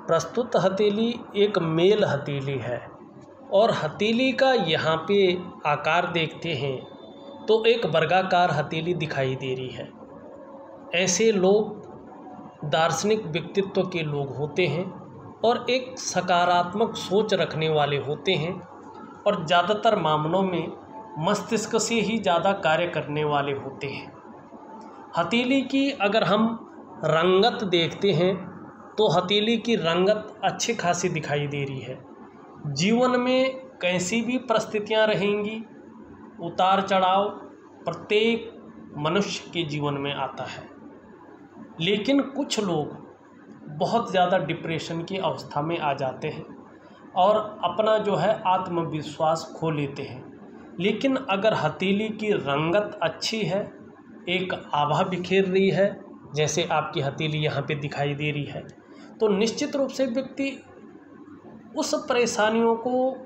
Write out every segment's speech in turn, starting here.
प्रस्तुत हथेली एक मेल हथेली है और हथेली का यहाँ पे आकार देखते हैं तो एक वर्गाकार हथेली दिखाई दे रही है। ऐसे लोग दार्शनिक व्यक्तित्व के लोग होते हैं और एक सकारात्मक सोच रखने वाले होते हैं और ज़्यादातर मामलों में मस्तिष्क से ही ज़्यादा कार्य करने वाले होते हैं। हथेली की अगर हम रंगत देखते हैं तो हथेली की रंगत अच्छी खासी दिखाई दे रही है। जीवन में कैसी भी परिस्थितियां रहेंगी, उतार चढ़ाव प्रत्येक मनुष्य के जीवन में आता है, लेकिन कुछ लोग बहुत ज़्यादा डिप्रेशन की अवस्था में आ जाते हैं और अपना जो है आत्मविश्वास खो लेते हैं। लेकिन अगर हथेली की रंगत अच्छी है, एक आभा बिखेर रही है, जैसे आपकी हथेली यहाँ पे दिखाई दे रही है, तो निश्चित रूप से व्यक्ति उस परेशानियों को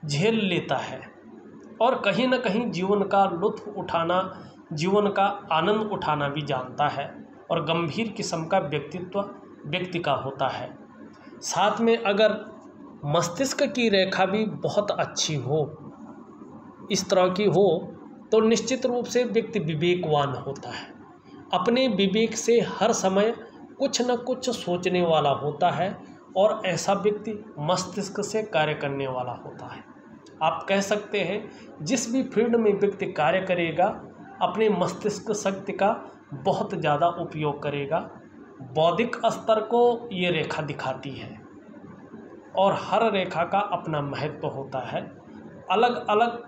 झेल लेता है और कहीं ना कहीं जीवन का लुत्फ़ उठाना, जीवन का आनंद उठाना भी जानता है और गंभीर किस्म का व्यक्तित्व व्यक्ति का होता है। साथ में अगर मस्तिष्क की रेखा भी बहुत अच्छी हो, इस तरह की हो, तो निश्चित रूप से व्यक्ति विवेकवान होता है। अपने विवेक से हर समय कुछ न कुछ सोचने वाला होता है और ऐसा व्यक्ति मस्तिष्क से कार्य करने वाला होता है। आप कह सकते हैं जिस भी फील्ड में व्यक्ति कार्य करेगा अपने मस्तिष्क शक्ति का बहुत ज़्यादा उपयोग करेगा। बौद्धिक स्तर को ये रेखा दिखाती है और हर रेखा का अपना महत्व होता है। अलग अलग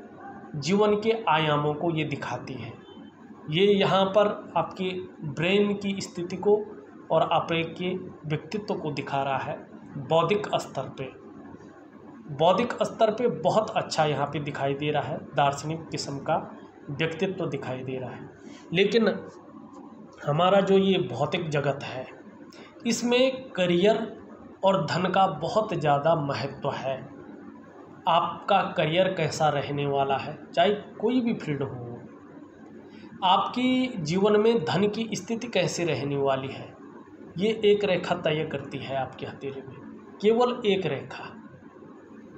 जीवन के आयामों को ये दिखाती है। ये यहाँ पर आपकी ब्रेन की स्थिति को और आपके व्यक्तित्व को दिखा रहा है। बौद्धिक स्तर पे बहुत अच्छा यहाँ पे दिखाई दे रहा है, दार्शनिक किस्म का व्यक्तित्व दिखाई दे रहा है। लेकिन हमारा जो ये भौतिक जगत है, इसमें करियर और धन का बहुत ज़्यादा महत्व है। आपका करियर कैसा रहने वाला है, चाहे कोई भी फील्ड हो, आपकी जीवन में धन की स्थिति कैसे रहने वाली है, ये एक रेखा तय करती है। आपकी हथेली में केवल एक रेखा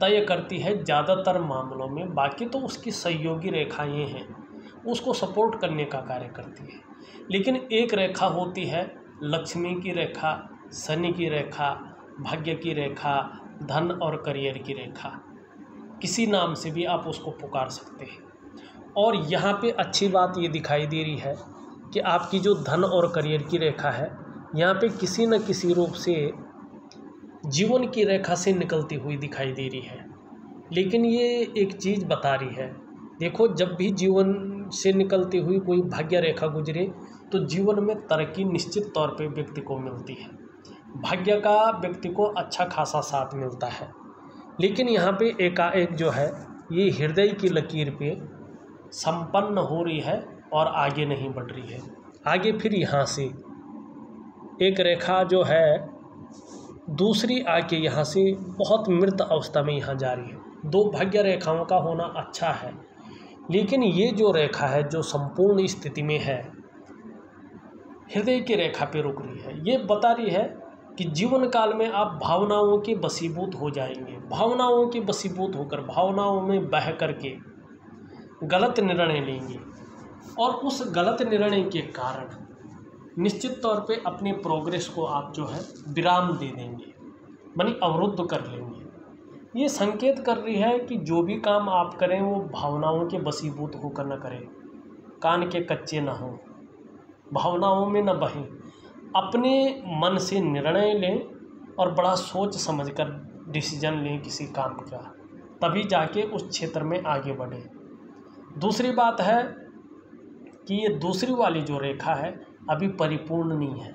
तय करती है ज़्यादातर मामलों में, बाकी तो उसकी सहयोगी रेखाएं हैं, उसको सपोर्ट करने का कार्य करती है। लेकिन एक रेखा होती है लक्ष्मी की रेखा, शनि की रेखा, भाग्य की रेखा, धन और करियर की रेखा, किसी नाम से भी आप उसको पुकार सकते हैं। और यहाँ पे अच्छी बात ये दिखाई दे रही है कि आपकी जो धन और करियर की रेखा है, यहाँ पे किसी न किसी रूप से जीवन की रेखा से निकलती हुई दिखाई दे रही है। लेकिन ये एक चीज़ बता रही है, देखो जब भी जीवन से निकलती हुई कोई भाग्य रेखा गुजरे तो जीवन में तरक्की निश्चित तौर पे व्यक्ति को मिलती है, भाग्य का व्यक्ति को अच्छा खासा साथ मिलता है। लेकिन यहाँ पे एकाएक जो है ये हृदय की लकीर पे संपन्न हो रही है और आगे नहीं बढ़ रही है। आगे फिर यहाँ से एक रेखा जो है दूसरी आके यहाँ से बहुत मृत अवस्था में यहाँ जा रही है। दो भाग्य रेखाओं का होना अच्छा है, लेकिन ये जो रेखा है जो संपूर्ण स्थिति में है, हृदय की रेखा पे रुक रही है। ये बता रही है कि जीवन काल में आप भावनाओं के वशीभूत हो जाएंगे, भावनाओं के वशीभूत होकर भावनाओं में बह करके गलत निर्णय लेंगे और उस गलत निर्णय के कारण निश्चित तौर पे अपनी प्रोग्रेस को आप जो है विराम दे देंगे, मानी अवरुद्ध कर लेंगे। ये संकेत कर रही है कि जो भी काम आप करें वो भावनाओं के वशीभूत होकर न करें, कान के कच्चे ना हों, भावनाओं में न बहें, अपने मन से निर्णय लें और बड़ा सोच समझकर डिसीजन लें किसी काम का, तभी जाके उस क्षेत्र में आगे बढ़ें। दूसरी बात है कि ये दूसरी वाली जो रेखा है अभी परिपूर्ण नहीं है।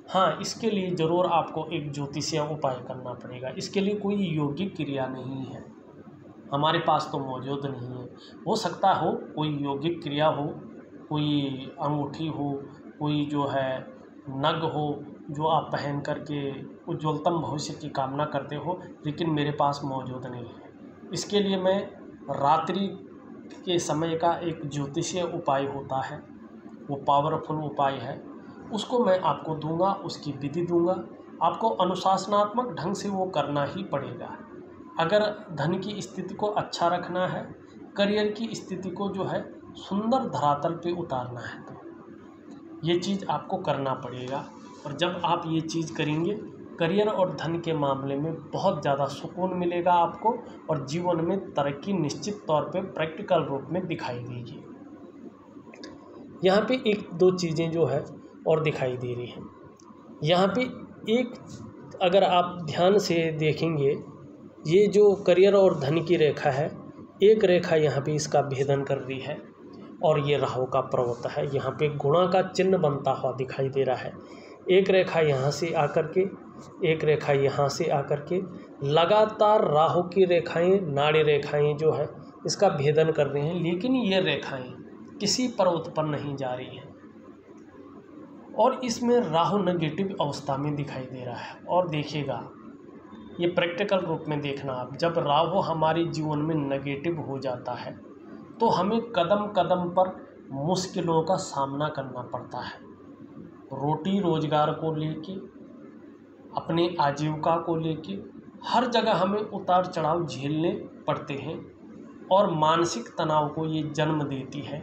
हाँ, इसके लिए ज़रूर आपको एक ज्योतिषीय उपाय करना पड़ेगा। इसके लिए कोई यौगिक क्रिया नहीं है, हमारे पास तो मौजूद नहीं है। हो सकता हो कोई यौगिक क्रिया हो, कोई अंगूठी हो, कोई जो है नग हो जो आप पहन करके उज्ज्वलतम भविष्य की कामना करते हो, लेकिन मेरे पास मौजूद नहीं है। इसके लिए मैं रात्रि के समय का एक ज्योतिषीय उपाय होता है, वो पावरफुल उपाय है, उसको मैं आपको दूंगा, उसकी विधि दूंगा। आपको अनुशासनात्मक ढंग से वो करना ही पड़ेगा। अगर धन की स्थिति को अच्छा रखना है, करियर की स्थिति को जो है सुंदर धरातल पे उतारना है, तो ये चीज़ आपको करना पड़ेगा। और जब आप ये चीज़ करेंगे, करियर और धन के मामले में बहुत ज़्यादा सुकून मिलेगा आपको, और जीवन में तरक्की निश्चित तौर पे प्रैक्टिकल रूप में दिखाई देगी। यहाँ पे एक दो चीज़ें जो है और दिखाई दे रही हैं। यहाँ पे एक, अगर आप ध्यान से देखेंगे, ये जो करियर और धन की रेखा है, एक रेखा यहाँ पे इसका भेदन कर रही है, और ये राहु का पर्वत है। यहाँ पे गुणा का चिन्ह बनता हुआ दिखाई दे रहा है। एक रेखा यहाँ से आकर के, एक रेखा यहाँ से आकर के, लगातार राहु की रेखाएं, नाड़ी रेखाएं जो है इसका भेदन कर रही हैं, लेकिन ये रेखाएं किसी पर्वत पर नहीं जा रही हैं, और इसमें राहु नेगेटिव अवस्था में दिखाई दे रहा है। और देखिएगा, ये प्रैक्टिकल रूप में देखना आप, जब राहु हमारे जीवन में नेगेटिव हो जाता है तो हमें कदम कदम पर मुश्किलों का सामना करना पड़ता है। रोटी रोजगार को लेके, अपने आजीविका को लेके, हर जगह हमें उतार चढ़ाव झेलने पड़ते हैं, और मानसिक तनाव को ये जन्म देती है।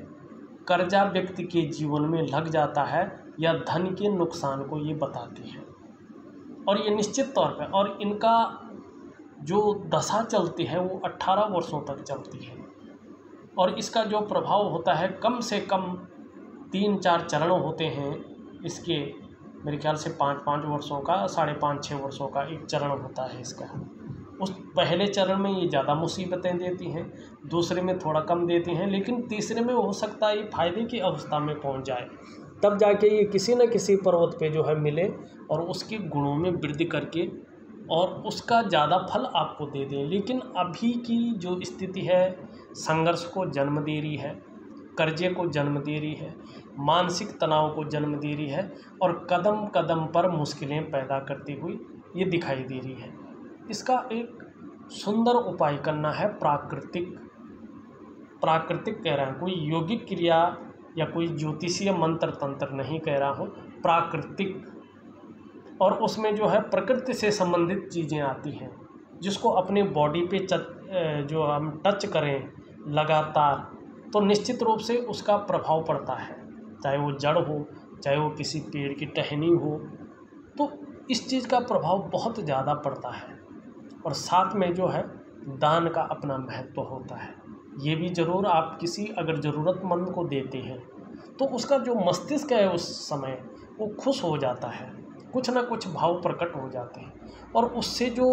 कर्जा व्यक्ति के जीवन में लग जाता है, या धन के नुकसान को ये बताती है, और ये निश्चित तौर पर, और इनका जो दशा चलती है वो 18 वर्षों तक चलती है, और इसका जो प्रभाव होता है, कम से कम 3-4 चरण होते हैं इसके, मेरे ख्याल से 5-5 वर्षों का, 5.5-6 वर्षों का एक चरण होता है इसका। उस पहले चरण में ये ज़्यादा मुसीबतें देती हैं, दूसरे में थोड़ा कम देती हैं, लेकिन तीसरे में हो सकता है ये फायदे की अवस्था में पहुंच जाए, तब जाके ये किसी न किसी पर्वत पे जो है मिले, और उसके गुणों में वृद्धि करके और उसका ज़्यादा फल आपको दे दें। लेकिन अभी की जो स्थिति है, संघर्ष को जन्म दे रही है, कर्जे को जन्म दे रही है, मानसिक तनाव को जन्म दे रही है, और कदम कदम पर मुश्किलें पैदा करती हुई ये दिखाई दे रही है। इसका एक सुंदर उपाय करना है, प्राकृतिक कह रहा हूँ, कोई योगिक क्रिया या कोई ज्योतिषीय मंत्र तंत्र नहीं कह रहा हूँ, प्राकृतिक, और उसमें जो है प्रकृति से संबंधित चीज़ें आती हैं, जिसको अपने बॉडी पे जो हम टच करें लगातार, तो निश्चित रूप से उसका प्रभाव पड़ता है, चाहे वो जड़ हो, चाहे वो किसी पेड़ की टहनी हो, तो इस चीज़ का प्रभाव बहुत ज़्यादा पड़ता है। और साथ में जो है दान का अपना महत्व होता है। ये भी ज़रूर, आप किसी अगर ज़रूरतमंद को देते हैं तो उसका जो मस्तिष्क है उस समय वो खुश हो जाता है, कुछ ना कुछ भाव प्रकट हो जाते हैं, और उससे जो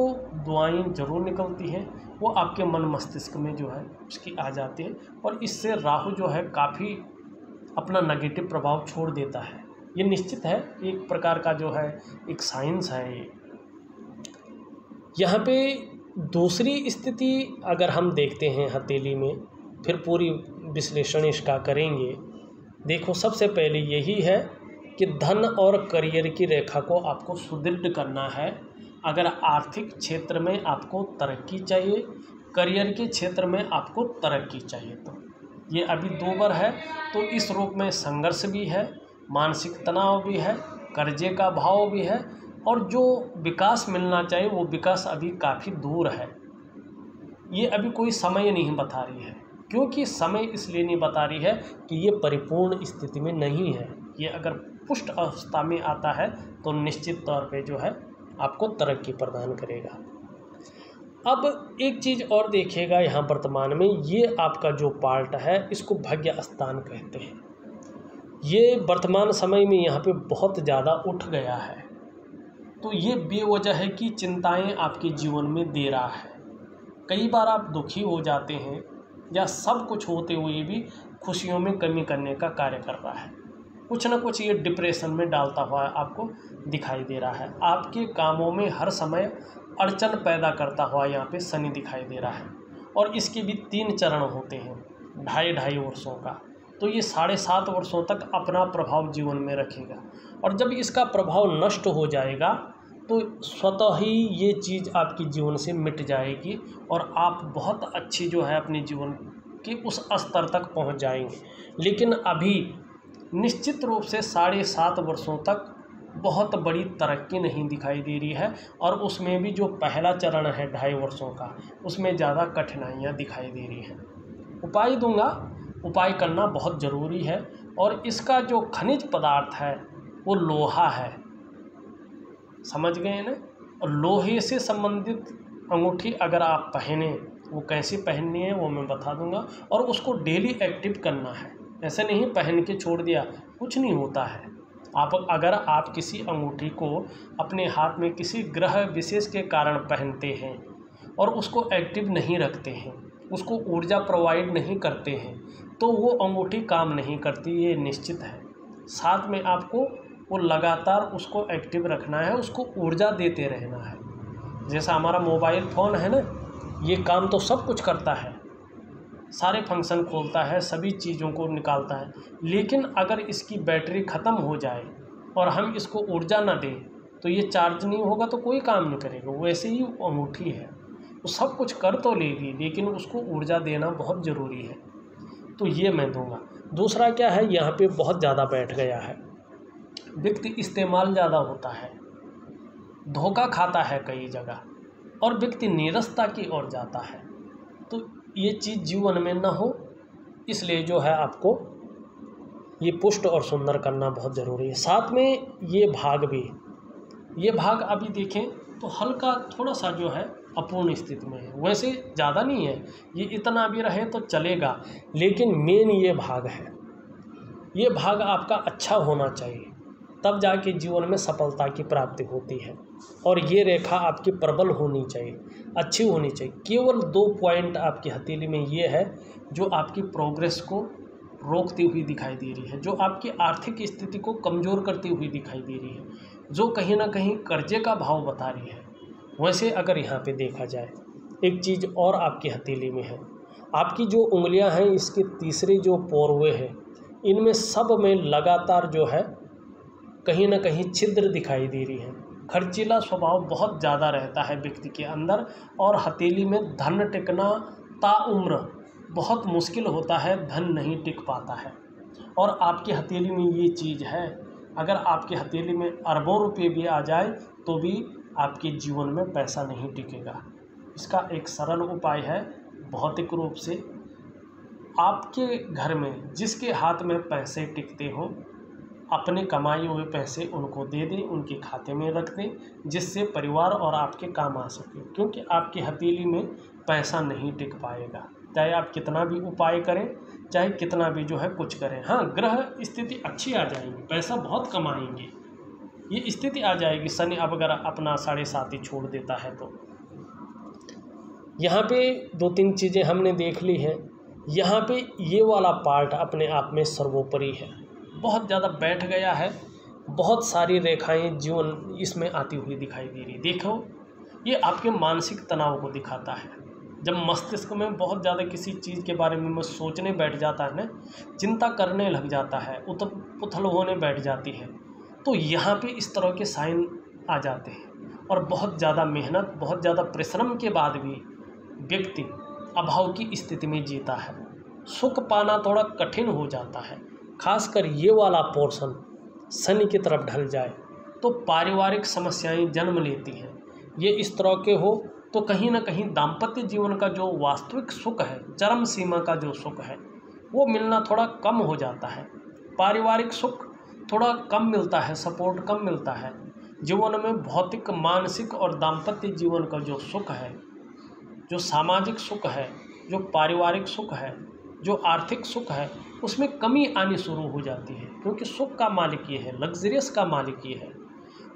दुआएं ज़रूर निकलती हैं वो आपके मन मस्तिष्क में जो है उसकी आ जाती है, और इससे राहु जो है काफ़ी अपना नेगेटिव प्रभाव छोड़ देता है। ये निश्चित है, एक प्रकार का जो है एक साइंस है ये। यहाँ पे दूसरी स्थिति अगर हम देखते हैं हथेली में, फिर पूरी विश्लेषण इसका करेंगे। देखो, सबसे पहले यही है कि धन और करियर की रेखा को आपको सुदृढ़ करना है। अगर आर्थिक क्षेत्र में आपको तरक्की चाहिए, करियर के क्षेत्र में आपको तरक्की चाहिए, तो ये अभी 2 बार है, तो इस रूप में संघर्ष भी है, मानसिक तनाव भी है, कर्जे का भाव भी है, और जो विकास मिलना चाहिए वो विकास अभी काफ़ी दूर है। ये अभी कोई समय नहीं बता रही है, क्योंकि समय इसलिए नहीं बता रही है कि ये परिपूर्ण स्थिति में नहीं है। ये अगर पुष्ट अवस्था में आता है तो निश्चित तौर पे जो है आपको तरक्की प्रदान करेगा। अब एक चीज़ और देखिएगा, यहाँ वर्तमान में ये आपका जो पार्ट है इसको भाग्य स्थान कहते हैं। ये वर्तमान समय में यहाँ पे बहुत ज़्यादा उठ गया है, तो ये बेवजह की चिंताएं आपके जीवन में दे रहा है। कई बार आप दुखी हो जाते हैं, या सब कुछ होते हुए भी खुशियों में कमी करने का कार्य कर रहा है, कुछ ना कुछ ये डिप्रेशन में डालता हुआ आपको दिखाई दे रहा है। आपके कामों में हर समय अड़चन पैदा करता हुआ यहाँ पे शनि दिखाई दे रहा है, और इसके भी 3 चरण होते हैं 2.5 वर्षों का, तो ये 7.5 वर्षों तक अपना प्रभाव जीवन में रखेगा। और जब इसका प्रभाव नष्ट हो जाएगा तो स्वतः ही ये चीज़ आपकी जीवन से मिट जाएगी, और आप बहुत अच्छी जो है अपने जीवन के उस स्तर तक पहुंच जाएंगे। लेकिन अभी निश्चित रूप से 7.5 वर्षों तक बहुत बड़ी तरक्की नहीं दिखाई दे रही है, और उसमें भी जो पहला चरण है 2.5 वर्षों का, उसमें ज़्यादा कठिनाइयाँ दिखाई दे रही हैं। उपाय दूंगा, उपाय करना बहुत ज़रूरी है। और इसका जो खनिज पदार्थ है वो लोहा है, समझ गए ना। और लोहे से संबंधित अंगूठी अगर आप पहने, वो कैसे पहननी है वो मैं बता दूंगा। और उसको डेली एक्टिव करना है, ऐसे नहीं पहन के छोड़ दिया, कुछ नहीं होता है। अगर आप किसी अंगूठी को अपने हाथ में किसी ग्रह विशेष के कारण पहनते हैं और उसको एक्टिव नहीं रखते हैं, उसको ऊर्जा प्रोवाइड नहीं करते हैं, तो वो अंगूठी काम नहीं करती, ये निश्चित है। साथ में आपको वो लगातार उसको एक्टिव रखना है, उसको ऊर्जा देते रहना है। जैसा हमारा मोबाइल फ़ोन है ना, ये काम तो सब कुछ करता है, सारे फंक्शन खोलता है, सभी चीज़ों को निकालता है, लेकिन अगर इसकी बैटरी ख़त्म हो जाए और हम इसको ऊर्जा ना दें तो ये चार्ज नहीं होगा, तो कोई काम नहीं करेगा। वैसे ही अंगूठी है, वो सब कुछ कर तो लेगी, लेकिन उसको ऊर्जा देना बहुत ज़रूरी है। तो ये मैं दूंगा। दूसरा क्या है, यहाँ पे बहुत ज़्यादा बैठ गया है, व्यक्ति इस्तेमाल ज़्यादा होता है, धोखा खाता है कई जगह, और व्यक्ति नीरसता की ओर जाता है। तो ये चीज़ जीवन में ना हो, इसलिए जो है आपको ये पुष्ट और सुंदर करना बहुत ज़रूरी है। साथ में ये भाग भी, ये भाग अभी देखें तो हल्का थोड़ा सा जो है अपूर्ण स्थिति में है, वैसे ज़्यादा नहीं है, ये इतना भी रहे तो चलेगा, लेकिन मेन ये भाग है, ये भाग आपका अच्छा होना चाहिए, तब जाके जीवन में सफलता की प्राप्ति होती है। और ये रेखा आपकी प्रबल होनी चाहिए, अच्छी होनी चाहिए। केवल 2 पॉइंट आपकी हथेली में ये है जो आपकी प्रोग्रेस को रोकती हुई दिखाई दे रही है, जो आपकी आर्थिक स्थिति को कमज़ोर करती हुई दिखाई दे रही है, जो कहीं ना कहीं कर्जे का भाव बता रही है। वैसे अगर यहाँ पे देखा जाए, एक चीज़ और आपकी हथेली में है, आपकी जो उंगलियां हैं, इसके तीसरे जो पोरवे हैं, इनमें सब में लगातार जो है कहीं ना कहीं छिद्र दिखाई दे रही है। खर्चीला स्वभाव बहुत ज़्यादा रहता है व्यक्ति के अंदर, और हथेली में धन टिकना ताउम्र बहुत मुश्किल होता है, धन नहीं टिक पाता है। और आपकी हथेली में ये चीज़ है, अगर आपकी हथेली में अरबों रुपये भी आ जाए तो भी आपके जीवन में पैसा नहीं टिकेगा। इसका एक सरल उपाय है, भौतिक रूप से आपके घर में जिसके हाथ में पैसे टिकते हों, अपने कमाए हुए पैसे उनको दे दें, उनके खाते में रख दें, जिससे परिवार और आपके काम आ सके। क्योंकि आपकी हथेली में पैसा नहीं टिक पाएगा, चाहे आप कितना भी उपाय करें, चाहे कितना भी जो है कुछ करें। हाँ, ग्रह स्थिति अच्छी आ जाएगी, पैसा बहुत कमाएंगे, ये स्थिति आ जाएगी। शनि अब अगर अपना 7.5 ही छोड़ देता है तो यहाँ पे 2-3 चीज़ें हमने देख ली हैं। यहाँ पे ये वाला पार्ट अपने आप में सर्वोपरि है, बहुत ज़्यादा बैठ गया है, बहुत सारी रेखाएं जीवन इसमें आती हुई दिखाई दे रही। देखो, ये आपके मानसिक तनाव को दिखाता है। जब मस्तिष्क में बहुत ज़्यादा किसी चीज़ के बारे में सोचने बैठ जाता है ना, चिंता करने लग जाता है, उथल पुथल होने बैठ जाती है, तो यहाँ पे इस तरह के साइन आ जाते हैं। और बहुत ज़्यादा मेहनत, बहुत ज़्यादा परिश्रम के बाद भी व्यक्ति अभाव की स्थिति में जीता है, सुख पाना थोड़ा कठिन हो जाता है। खासकर ये वाला पोर्शन शनि की तरफ ढल जाए तो पारिवारिक समस्याएं जन्म लेती हैं। ये इस तरह के हो तो कहीं ना कहीं दाम्पत्य जीवन का जो वास्तविक सुख है, चरम सीमा का जो सुख है, वो मिलना थोड़ा कम हो जाता है। पारिवारिक सुख थोड़ा कम मिलता है, सपोर्ट कम मिलता है। जीवन में भौतिक, मानसिक और दाम्पत्य जीवन का जो सुख है, जो सामाजिक सुख है, जो पारिवारिक सुख है, जो आर्थिक सुख है, उसमें कमी आनी शुरू हो जाती है, क्योंकि सुख का मालिक ये है, लग्जरियस का मालिक ये है।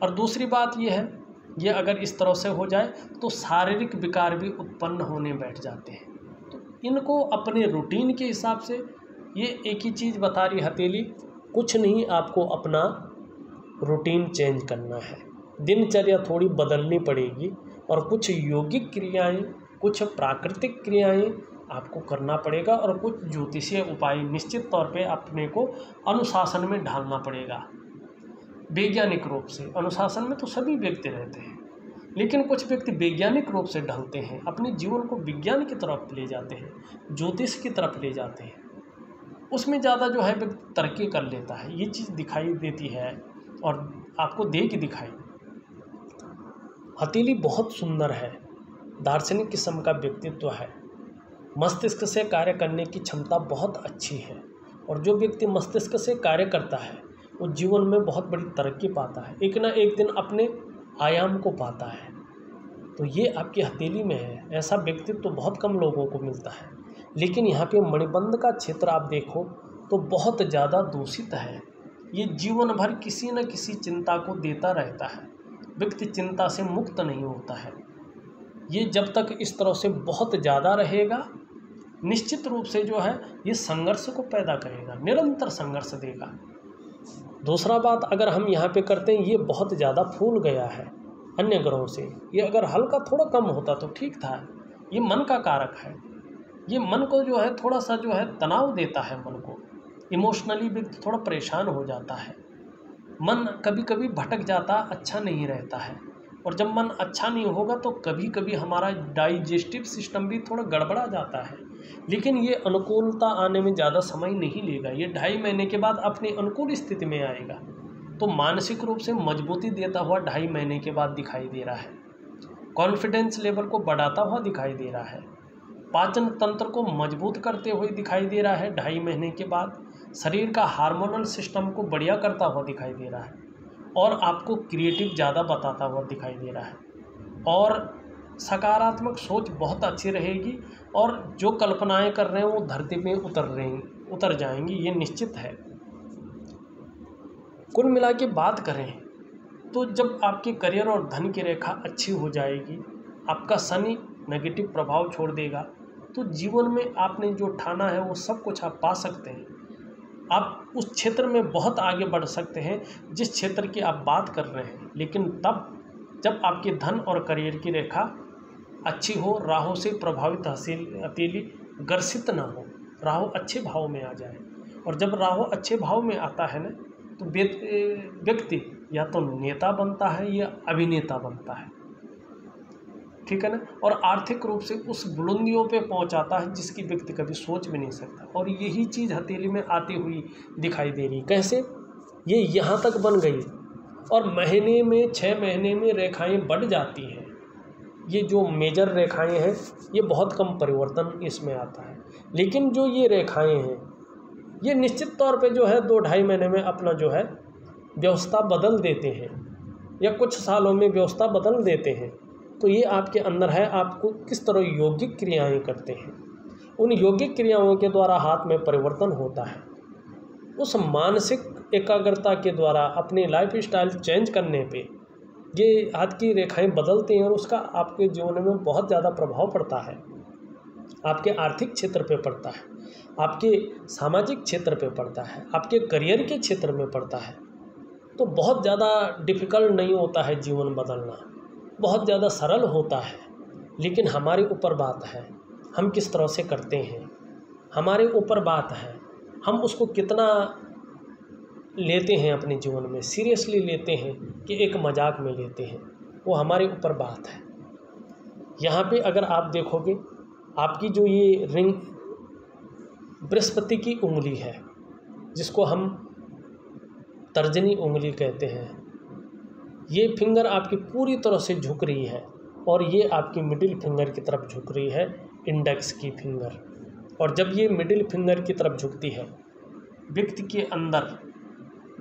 और दूसरी बात ये है, ये अगर इस तरह से हो जाए तो शारीरिक विकार भी उत्पन्न होने बैठ जाते हैं। तो इनको अपने रूटीन के हिसाब से, ये एक ही चीज़ बता रही हथेली, कुछ नहीं, आपको अपना रूटीन चेंज करना है, दिनचर्या थोड़ी बदलनी पड़ेगी, और कुछ यौगिक क्रियाएं, कुछ प्राकृतिक क्रियाएं आपको करना पड़ेगा, और कुछ ज्योतिषीय उपाय निश्चित तौर पे अपने को अनुशासन में ढालना पड़ेगा। वैज्ञानिक रूप से अनुशासन में तो सभी व्यक्ति रहते हैं, लेकिन कुछ व्यक्ति वैज्ञानिक रूप से ढलते हैं, अपने जीवन को विज्ञान की तरफ ले जाते हैं, ज्योतिष की तरफ ले जाते हैं। उसमें ज़्यादा जो है व्यक्ति तरक्की कर लेता है। ये चीज़ दिखाई देती है और आपको दे के दिखाई। हथेली बहुत सुंदर है, दार्शनिक किस्म का व्यक्तित्व है, मस्तिष्क से कार्य करने की क्षमता बहुत अच्छी है और जो व्यक्ति मस्तिष्क से कार्य करता है वो जीवन में बहुत बड़ी तरक्की पाता है, एक ना एक दिन अपने आयाम को पाता है। तो ये आपकी हथेली में है। ऐसा व्यक्तित्व तो बहुत कम लोगों को मिलता है। लेकिन यहाँ पे मणिबंध का क्षेत्र आप देखो तो बहुत ज़्यादा दूषित है। ये जीवन भर किसी न किसी चिंता को देता रहता है, व्यक्ति चिंता से मुक्त नहीं होता है। ये जब तक इस तरह से बहुत ज़्यादा रहेगा, निश्चित रूप से जो है ये संघर्ष को पैदा करेगा, निरंतर संघर्ष देगा। दूसरा बात अगर हम यहाँ पे करते हैं, ये बहुत ज़्यादा फूल गया है अन्य ग्रहों से। ये अगर हल्का थोड़ा कम होता तो ठीक था। ये मन का कारक है, ये मन को जो है थोड़ा सा जो है तनाव देता है। मन को इमोशनली व्यक्ति थोड़ा परेशान हो जाता है, मन कभी कभी भटक जाता, अच्छा नहीं रहता है। और जब मन अच्छा नहीं होगा तो कभी कभी हमारा डाइजेस्टिव सिस्टम भी थोड़ा गड़बड़ा जाता है। लेकिन ये अनुकूलता आने में ज़्यादा समय नहीं लेगा, ये 2.5 महीने के बाद अपनी अनुकूल स्थिति में आएगा। तो मानसिक रूप से मजबूती देता हुआ 2.5 महीने के बाद दिखाई दे रहा है। कॉन्फिडेंस लेवल को बढ़ाता हुआ दिखाई दे रहा है, पाचन तंत्र को मजबूत करते हुए दिखाई दे रहा है 2.5 महीने के बाद, शरीर का हार्मोनल सिस्टम को बढ़िया करता हुआ दिखाई दे रहा है और आपको क्रिएटिव ज़्यादा बताता हुआ दिखाई दे रहा है और सकारात्मक सोच बहुत अच्छी रहेगी और जो कल्पनाएं कर रहे हैं वो धरती पे उतर जाएंगी, ये निश्चित है। कुल मिला के बात करें तो जब आपके करियर और धन की रेखा अच्छी हो जाएगी, आपका शनि नेगेटिव प्रभाव छोड़ देगा, तो जीवन में आपने जो ठाना है वो सब कुछ आप पा सकते हैं। आप उस क्षेत्र में बहुत आगे बढ़ सकते हैं जिस क्षेत्र की आप बात कर रहे हैं। लेकिन तब जब आपके धन और करियर की रेखा अच्छी हो, राहु से प्रभावित हथेली ग्रसित ना हो, राहु अच्छे भाव में आ जाए। और जब राहु अच्छे भाव में आता है ना तो व्यक्ति या तो नेता बनता है या अभिनेता बनता है, ठीक है ना। और आर्थिक रूप से उस बुलंदियों पे पहुंचाता है जिसकी व्यक्ति कभी सोच भी नहीं सकता। और यही चीज़ हथेली में आती हुई दिखाई दे रही। कैसे? ये यहाँ तक बन गई और महीने में 6 महीने में रेखाएं बढ़ जाती हैं। ये जो मेजर रेखाएं हैं ये बहुत कम परिवर्तन इसमें आता है। लेकिन जो ये रेखाएं हैं ये निश्चित तौर पे जो है 2-2.5 महीने में अपना जो है व्यवस्था बदल देते हैं या कुछ सालों में व्यवस्था बदल देते हैं। तो ये आपके अंदर है, आपको किस तरह यौगिक क्रियाएं करते हैं, उन यौगिक क्रियाओं के द्वारा हाथ में परिवर्तन होता है। उस मानसिक एकाग्रता के द्वारा अपनी लाइफ स्टाइल चेंज करने पे ये हाथ की रेखाएं बदलती हैं और उसका आपके जीवन में बहुत ज़्यादा प्रभाव पड़ता है। आपके आर्थिक क्षेत्र पे पड़ता है, आपके सामाजिक क्षेत्र पे पड़ता है, आपके करियर के क्षेत्र में पड़ता है। तो बहुत ज़्यादा डिफ़िकल्ट नहीं होता है जीवन बदलना, बहुत ज़्यादा सरल होता है। लेकिन हमारे ऊपर बात है हम किस तरह से करते हैं, हमारे ऊपर बात है हम उसको कितना लेते हैं अपने जीवन में, सीरियसली लेते हैं कि एक मजाक में लेते हैं, वो हमारे ऊपर बात है। यहाँ पे अगर आप देखोगे आपकी जो ये रिंग बृहस्पति की उंगली है जिसको हम तर्जनी उंगली कहते हैं, ये फिंगर आपकी पूरी तरह से झुक रही है और ये आपकी मिडिल फिंगर की तरफ झुक रही है, इंडेक्स की फिंगर। और जब ये मिडिल फिंगर की तरफ झुकती है व्यक्ति के अंदर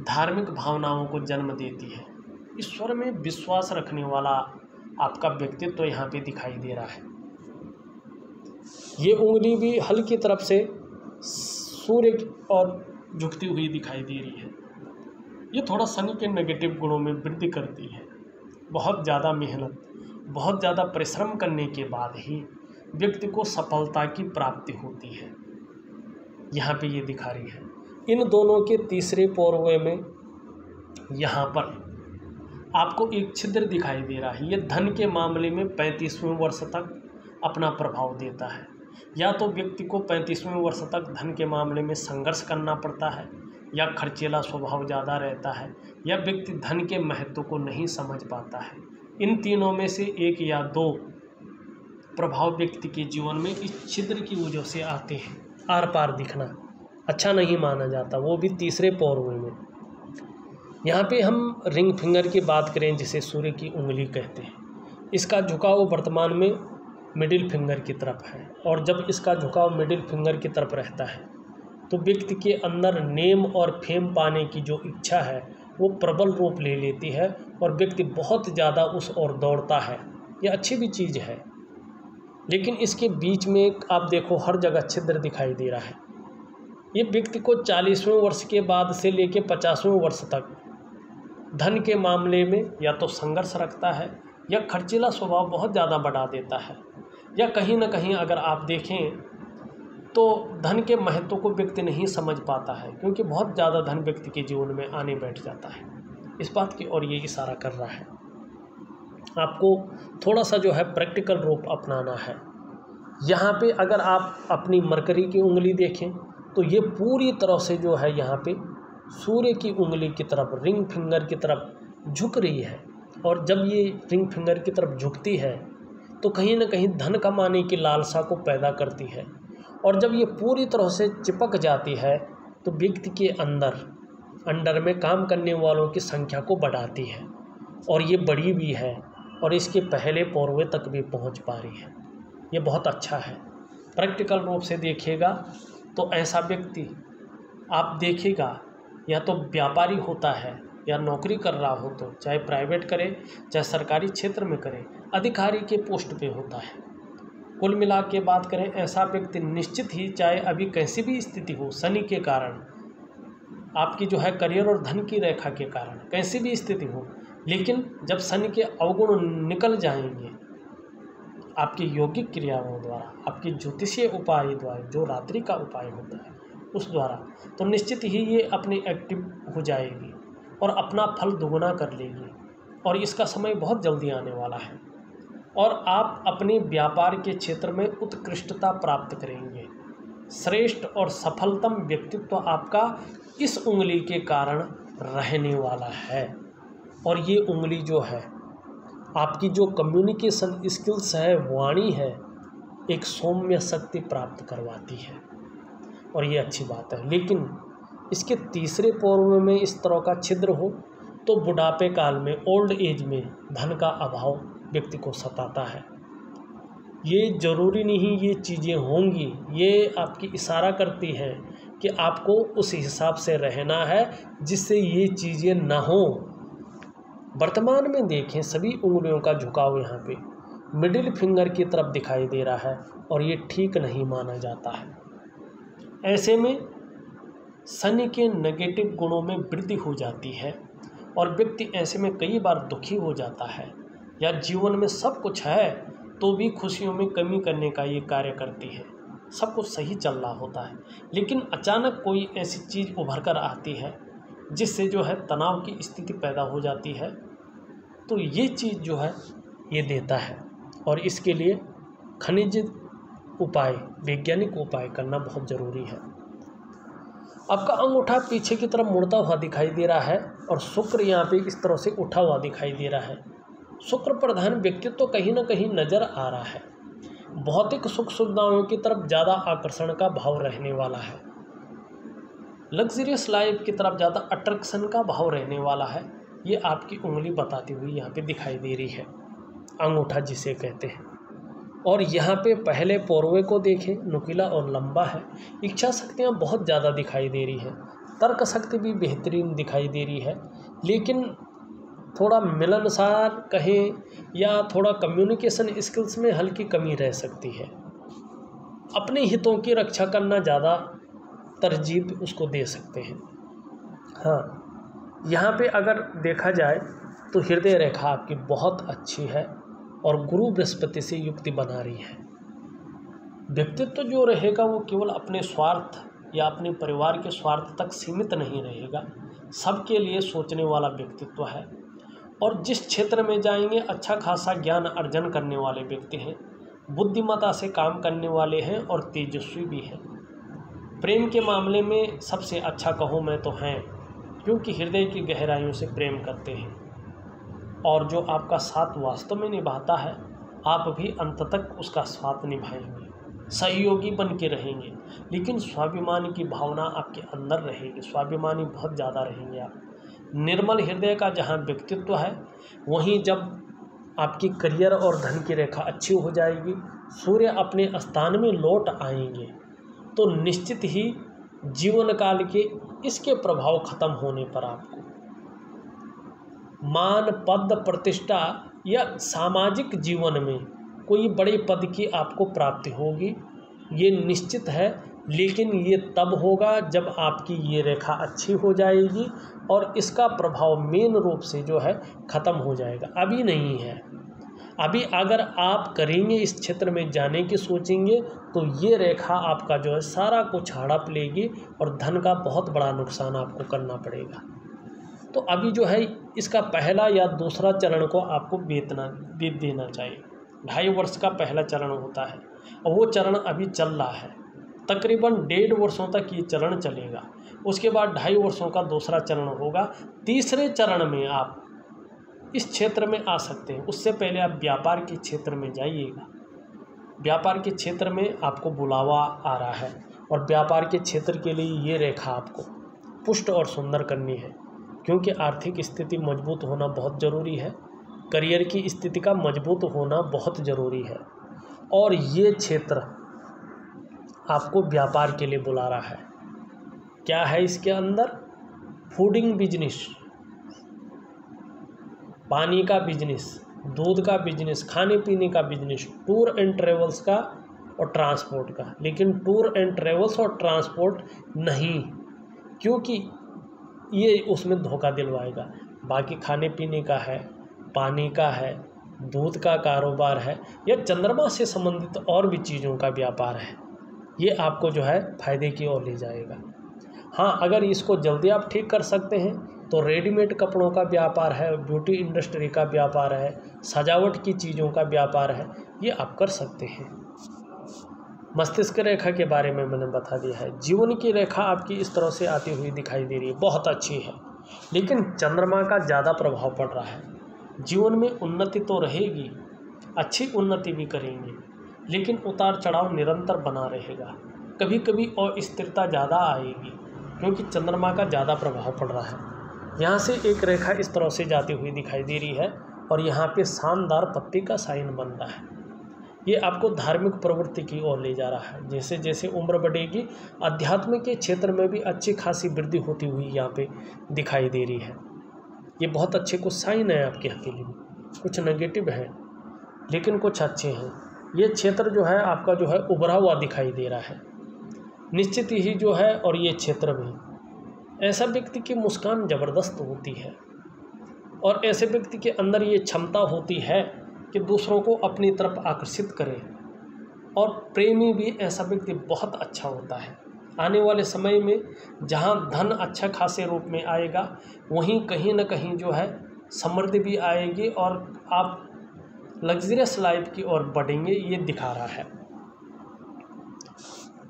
धार्मिक भावनाओं को जन्म देती है। ईश्वर में विश्वास रखने वाला आपका व्यक्तित्व तो यहाँ पे दिखाई दे रहा है। ये उंगली भी हल की तरफ से सूर्य की ओर झुकती हुई दिखाई दे रही है। ये थोड़ा शनि के नेगेटिव गुणों में वृद्धि करती है। बहुत ज़्यादा मेहनत, बहुत ज़्यादा परिश्रम करने के बाद ही व्यक्ति को सफलता की प्राप्ति होती है, यहाँ पे ये दिखा रही है। इन दोनों के तीसरे पोरवे में यहाँ पर आपको एक छिद्र दिखाई दे रहा है। ये धन के मामले में 35वें वर्ष तक अपना प्रभाव देता है। या तो व्यक्ति को 35वें वर्ष तक धन के मामले में संघर्ष करना पड़ता है, या खर्चीला स्वभाव ज़्यादा रहता है, या व्यक्ति धन के महत्व को नहीं समझ पाता है। इन तीनों में से एक या दो प्रभाव व्यक्ति के जीवन में इस छिद्र की वजह से आते हैं। आर पार दिखना, अच्छा नहीं माना जाता, वो भी तीसरे पौरवे में। यहाँ पे हम रिंग फिंगर की बात करें, जिसे सूर्य की उंगली कहते हैं, इसका झुकाव वर्तमान में मिडिल फिंगर की तरफ है। और जब इसका झुकाव मिडिल फिंगर की तरफ रहता है तो व्यक्ति के अंदर नेम और फेम पाने की जो इच्छा है वो प्रबल रूप ले लेती है और व्यक्ति बहुत ज़्यादा उस ओर दौड़ता है। ये अच्छी भी चीज़ है, लेकिन इसके बीच में आप देखो हर जगह छिद्र दिखाई दे रहा है। ये व्यक्ति को 40वें वर्ष के बाद से लेकर 50वें वर्ष तक धन के मामले में या तो संघर्ष रखता है या खर्चीला स्वभाव बहुत ज़्यादा बढ़ा देता है, या कहीं ना कहीं अगर आप देखें तो धन के महत्व को व्यक्ति नहीं समझ पाता है, क्योंकि बहुत ज़्यादा धन व्यक्ति के जीवन में आने बैठ जाता है। इस बात की ओर ये इशारा कर रहा है। आपको थोड़ा सा जो है प्रैक्टिकल रूप अपनाना है। यहाँ पे अगर आप अपनी मरकरी की उंगली देखें तो ये पूरी तरह से जो है यहाँ पे सूर्य की उंगली की तरफ, रिंग फिंगर की तरफ झुक रही है। और जब ये रिंग फिंगर की तरफ झुकती है तो कहीं ना कहीं धन कमाने की लालसा को पैदा करती है। और जब ये पूरी तरह से चिपक जाती है तो व्यक्ति के अंडर में काम करने वालों की संख्या को बढ़ाती है, और ये बड़ी भी है और इसके पहले पौरवे तक भी पहुंच पा रही है। ये बहुत अच्छा है। प्रैक्टिकल रूप से देखिएगा तो ऐसा व्यक्ति आप देखिएगा, या तो व्यापारी होता है या नौकरी कर रहा हो, तो चाहे प्राइवेट करे चाहे सरकारी क्षेत्र में करे, अधिकारी के पोस्ट पे होता है। कुल मिला के बात करें, ऐसा व्यक्ति निश्चित ही, चाहे अभी कैसी भी स्थिति हो, शनि के कारण आपकी जो है करियर और धन की रेखा के कारण कैसी भी स्थिति हो, लेकिन जब शनि के अवगुण निकल जाएंगे आपकी यौगिक क्रियाओं द्वारा, आपकी ज्योतिषीय उपाय द्वारा, जो रात्रि का उपाय होता है उस द्वारा, तो निश्चित ही ये अपनी एक्टिव हो जाएगी और अपना फल दुगुना कर लेगी। और इसका समय बहुत जल्दी आने वाला है और आप अपने व्यापार के क्षेत्र में उत्कृष्टता प्राप्त करेंगे। श्रेष्ठ और सफलतम व्यक्तित्व आपका इस उंगली के कारण रहने वाला है। और ये उंगली जो है आपकी जो कम्युनिकेशन स्किल्स है, वाणी है, एक सौम्य शक्ति प्राप्त करवाती है और ये अच्छी बात है। लेकिन इसके तीसरे पौरवे में इस तरह का छिद्र हो तो बुढ़ापे काल में, ओल्ड एज में धन का अभाव व्यक्ति को सताता है। ये ज़रूरी नहीं ये चीज़ें होंगी, ये आपकी इशारा करती है कि आपको उस हिसाब से रहना है जिससे ये चीज़ें ना हो। वर्तमान में देखें सभी उंगलियों का झुकाव यहाँ पे मिडिल फिंगर की तरफ दिखाई दे रहा है और ये ठीक नहीं माना जाता है। ऐसे में शनि के नेगेटिव गुणों में वृद्धि हो जाती है और व्यक्ति ऐसे में कई बार दुखी हो जाता है, या जीवन में सब कुछ है तो भी खुशियों में कमी करने का ये कार्य करती है। सब कुछ सही चल रहा होता है लेकिन अचानक कोई ऐसी चीज़ उभर कर आती है जिससे जो है तनाव की स्थिति पैदा हो जाती है, तो ये चीज़ जो है ये देता है। और इसके लिए खनिज उपाय, वैज्ञानिक उपाय करना बहुत ज़रूरी है। आपका अंगूठा पीछे की तरफ मुड़ता हुआ दिखाई दे रहा है और शुक्र यहाँ पे इस तरह से उठा हुआ दिखाई दे रहा है। शुक्र प्रधान व्यक्तित्व तो कहीं ना कहीं नज़र आ रहा है। भौतिक सुख सुविधाओं की तरफ ज़्यादा आकर्षण का भाव रहने वाला है। लग्जरियस लाइफ की तरफ ज़्यादा अट्रैक्शन का भाव रहने वाला है। ये आपकी उंगली बताती हुई यहाँ पे दिखाई दे रही है, अंगूठा जिसे कहते हैं। और यहाँ पे पहले पौरवे को देखें, नुकीला और लंबा है। इच्छा शक्तियाँ बहुत ज़्यादा दिखाई दे रही है, तर्क शक्ति भी बेहतरीन दिखाई दे रही है, लेकिन थोड़ा मिलनसार कहें या थोड़ा कम्युनिकेशन स्किल्स में हल्की कमी रह सकती है। अपने हितों की रक्षा करना ज़्यादा तरजीह उसको दे सकते हैं। हाँ, यहाँ पे अगर देखा जाए तो हृदय रेखा आपकी बहुत अच्छी है और गुरु बृहस्पति से युक्ति बना रही है। व्यक्तित्व जो रहेगा वो केवल अपने स्वार्थ या अपने परिवार के स्वार्थ तक सीमित नहीं रहेगा, सबके लिए सोचने वाला व्यक्तित्व है। और जिस क्षेत्र में जाएंगे अच्छा खासा ज्ञान अर्जन करने वाले व्यक्ति हैं, बुद्धिमत्ता से काम करने वाले हैं और तेजस्वी भी हैं। प्रेम के मामले में सबसे अच्छा कहो मैं तो हैं, क्योंकि हृदय की गहराइयों से प्रेम करते हैं और जो आपका साथ वास्तव में निभाता है आप भी अंत तक उसका साथ निभाएंगे। सहयोगी बन के रहेंगे, लेकिन स्वाभिमान की भावना आपके अंदर रहेगी, स्वाभिमानी बहुत ज़्यादा रहेंगे आप। निर्मल हृदय का जहाँ व्यक्तित्व है, वहीं जब आपकी करियर और धन की रेखा अच्छी हो जाएगी, सूर्य अपने स्थान में लौट आएंगे, तो निश्चित ही जीवन काल के इसके प्रभाव खत्म होने पर आपको मान, पद, प्रतिष्ठा या सामाजिक जीवन में कोई बड़े पद की आपको प्राप्ति होगी, ये निश्चित है। लेकिन ये तब होगा जब आपकी ये रेखा अच्छी हो जाएगी और इसका प्रभाव मेन रूप से जो है ख़त्म हो जाएगा, अभी नहीं है। अभी अगर आप करेंगे, इस क्षेत्र में जाने की सोचेंगे, तो ये रेखा आपका जो है सारा कुछ हड़प लेगी और धन का बहुत बड़ा नुकसान आपको करना पड़ेगा। तो अभी जो है इसका पहला या दूसरा चरण को आपको बीत देना चाहिए। 2.5 वर्ष का पहला चरण होता है और वो चरण अभी चल रहा है, तकरीबन 1.5 वर्षों तक ये चरण चलेगा। उसके बाद 2.5 वर्षों का दूसरा चरण होगा। तीसरे चरण में आप इस क्षेत्र में आ सकते हैं। उससे पहले आप व्यापार के क्षेत्र में जाइएगा। व्यापार के क्षेत्र में आपको बुलावा आ रहा है और व्यापार के क्षेत्र के लिए ये रेखा आपको पुष्ट और सुंदर करनी है, क्योंकि आर्थिक स्थिति मजबूत होना बहुत ज़रूरी है, करियर की स्थिति का मजबूत होना बहुत ज़रूरी है। और ये क्षेत्र आपको व्यापार के लिए बुला रहा है। क्या है इसके अंदर? फूडिंग बिजनेस, पानी का बिजनेस, दूध का बिजनेस, खाने पीने का बिजनेस, टूर एंड ट्रेवल्स का और ट्रांसपोर्ट का। लेकिन टूर एंड ट्रेवल्स और ट्रांसपोर्ट नहीं, क्योंकि ये उसमें धोखा दिलवाएगा। बाकी खाने पीने का है, पानी का है, दूध का कारोबार है, या चंद्रमा से संबंधित और भी चीज़ों का व्यापार है, ये आपको जो है फायदे की ओर ले जाएगा। हाँ, अगर इसको जल्दी आप ठीक कर सकते हैं तो रेडीमेड कपड़ों का व्यापार है, ब्यूटी इंडस्ट्री का व्यापार है, सजावट की चीज़ों का व्यापार है, ये आप कर सकते हैं। मस्तिष्क रेखा के बारे में मैंने बता दिया है। जीवन की रेखा आपकी इस तरह से आती हुई दिखाई दे रही है, बहुत अच्छी है, लेकिन चंद्रमा का ज़्यादा प्रभाव पड़ रहा है। जीवन में उन्नति तो रहेगी, अच्छी उन्नति भी करेंगे, लेकिन उतार चढ़ाव निरंतर बना रहेगा। कभी कभी अस्थिरता ज़्यादा आएगी, क्योंकि चंद्रमा का ज़्यादा प्रभाव पड़ रहा है। यहाँ से एक रेखा इस तरह से जाती हुई दिखाई दे रही है और यहाँ पे शानदार पत्ती का साइन बन रहा है। ये आपको धार्मिक प्रवृत्ति की ओर ले जा रहा है। जैसे जैसे उम्र बढ़ेगी, अध्यात्म के क्षेत्र में भी अच्छी खासी वृद्धि होती हुई यहाँ पे दिखाई दे रही है। ये बहुत अच्छे कुछ साइन है आपके हथेली में, कुछ नेगेटिव है लेकिन कुछ अच्छे हैं। ये क्षेत्र जो है आपका जो है उभरा हुआ दिखाई दे रहा है निश्चित ही जो है। और ये क्षेत्र में ऐसा व्यक्ति की मुस्कान ज़बरदस्त होती है और ऐसे व्यक्ति के अंदर ये क्षमता होती है कि दूसरों को अपनी तरफ आकर्षित करे, और प्रेमी भी ऐसा व्यक्ति बहुत अच्छा होता है। आने वाले समय में जहाँ धन अच्छा खासे रूप में आएगा, वहीं कहीं ना कहीं जो है समृद्धि भी आएगी और आप लग्जरियस लाइफ की ओर बढ़ेंगे, ये दिखा रहा है।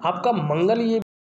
आपका मंगल ये